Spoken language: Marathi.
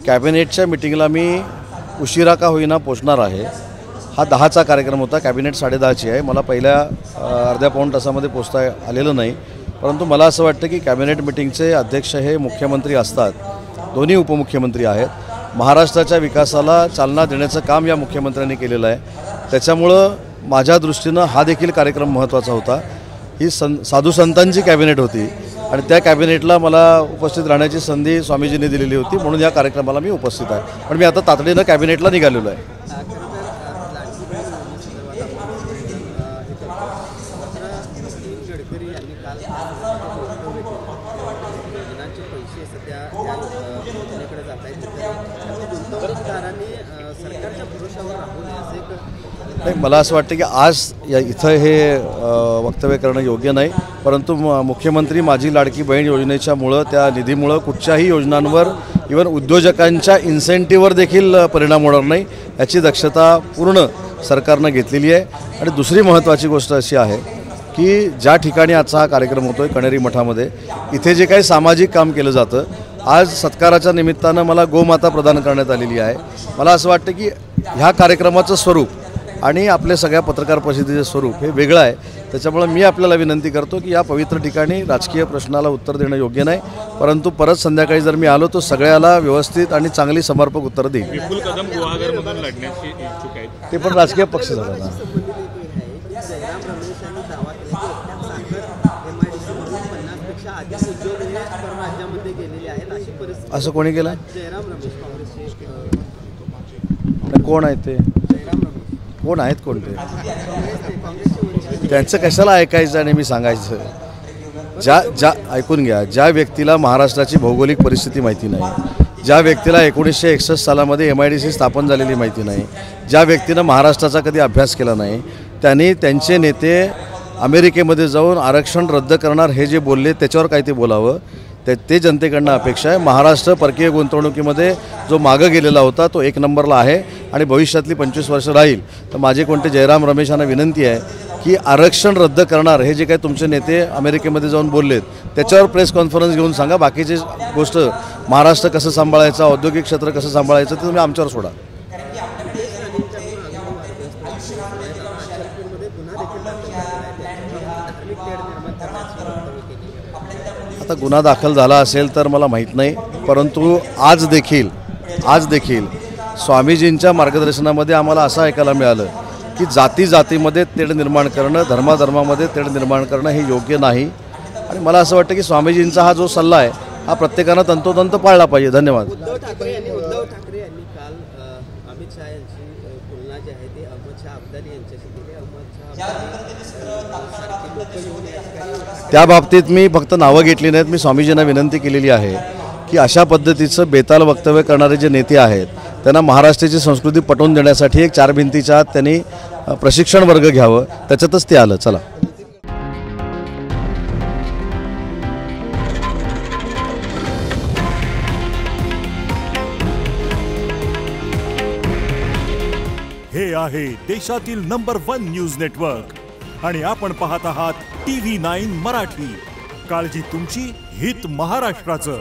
कॅबिनेटच्या मीटिंगला मी उशिरा का होईना पोचणार आहे। हा 10चा कार्यक्रम होता, कॅबिनेट 10:30ची आहे। मला पहिल्या अर्ध्या पाऊण तासामध्ये पोचता आलेलं नाही, परंतु मला असं वाटतं की कॅबिनेट मीटिंगचे अध्यक्ष हे मुख्यमंत्री असतात, दोन्ही उपमुख्यमंत्री आहेत। महाराष्ट्राच्या विकासाला चालना देण्याचं काम या मुख्यमंत्र्यांनी केलेलं आहे। त्याच्यामुळं माझ्या दृष्टीनं हा देखील कार्यक्रम महत्त्वाचा होता। ही साधू संतांची कॅबिनेट होती आणि त्या कॅबिनेटला मला उपस्थित राहण्याची संधी स्वामीजींनी दिलेली होती, म्हणून या कार्यक्रमाला मी उपस्थित आहे। पण मी आता तातडीनं कॅबिनेटला निघालेलो आहे। मला असं वाटतं की आज इथं हे वक्तव्य करणं योग्य नाही, परंतु मुख्यमंत्री माझी लाडकी बहीण योजनेच्यामुळं, त्या निधीमुळं कुठच्याही योजनांवर इव्हन उद्योजकांच्या इन्सेंटिव्हवर देखील परिणाम होणार नाही याची दक्षता पूर्ण सरकारनं घेतलेली आहे। आणि दुसरी महत्त्वाची गोष्ट अशी आहे की ज्या ठिकाणी आजचा हा कार्यक्रम होतो आहे कणेरी मठामध्ये, इथे जे काही सामाजिक काम केलं जातं, आज सत्काराच्या निमित्तानं मला गोमाता प्रदान करण्यात आलेली आहे। मला असं वाटतं की ह्या कार्यक्रमाचं स्वरूप आणि आपल्या सगळ्या पत्रकार परिषदेचं स्वरूप हे वेगळं आहे। त्याच्यामुळे मी आपल्याला विनंती करतो की या पवित्र ठिकाणी राजकीय प्रश्नाला उत्तर देणं योग्य नाही, परंतु परत संध्याकाळी जर मी आलो तर सगळ्याला व्यवस्थित आणि चांगली समर्पक उत्तर देईन। विपुल कदम गुहागरमधून लढण्याची इच्छुक आहेत, ते पण राजकीय पक्ष झाला ना। असं कोणी केलं? कोण आहे ते? कोण आहेत कोणते? त्यांचं कशाला ऐकायचं आणि मी सांगायचं? ज्या ऐकून घ्या, ज्या व्यक्तीला महाराष्ट्राची भौगोलिक परिस्थिती माहिती नाही, ज्या व्यक्तीला 1961 सालामध्ये MIDC स्थापन झालेली माहिती नाही, ज्या व्यक्तीनं महाराष्ट्राचा कधी अभ्यास केला नाही, त्यांनी त्यांचे नेते अमेरिकेमध्ये जाऊन आरक्षण रद्द करणार हे जे बोलले त्याच्यावर काय ते बोलावं, ते जनतेकडनं अपेक्षा आहे। महाराष्ट्र परकीय गुंतवणुकीमध्ये जो मागं गेलेला होता तो 1 नंबरला आहे आणि भविष्यातली 25 वर्ष राहील। तर माझे कोणते जयराम रमेशांना विनंती आहे की आरक्षण रद्द करणार हे जे काही तुमचे नेते अमेरिकेमध्ये जाऊन बोललेत त्याच्यावर प्रेस कॉन्फरन्स घेऊन सांगा। बाकीची गोष्ट महाराष्ट्र कसं सांभाळायचं, औद्योगिक क्षेत्र कसं सांभाळायचं ते तुम्ही आमच्यावर सोडा। आता गुन्हा दाखल झाला असेल तर मला माहीत नाही, परंतु आज देखील स्वामीजींच्या मार्गदर्शनामध्ये आम्हाला असं ऐकायला मिळालं की जातीमध्ये तेढ निर्माण करणं, धर्मामध्ये तेढ निर्माण करणं हे योग्य नाही। आणि मला असं वाटतं की स्वामीजींचा हा जो सल्ला आहे हा प्रत्येकानं तंतोतंत पाळला पाहिजे। धन्यवाद। उद्धव ठाकरे यांनी काल अमित शहा यांची तुलना जी आहे ती अहमद शहा अब्दाली यांच्याशी केली। अहमद शहा सारखी लोक येऊन या ठिकाणी त्या बाबतीत मी फक्त नावं घेतली नाहीत, मी स्वामीजींना विनंती केलेली आहे की अशा पद्धतीचं बेताल वक्तव्य करणारे जे नेते आहेत त्यांना महाराष्ट्राची संस्कृती पटवून देण्यासाठी एक 4 भिंतीच्या आत त्यांनी प्रशिक्षण वर्ग घ्यावं, त्याच्यातच ते आलं। चला। हे आहे देशातील नंबर 1 न्यूज नेटवर्क आणि आपण पाहत आहात TV9 मराठी। काळजी तुमची, हित महाराष्ट्राचं।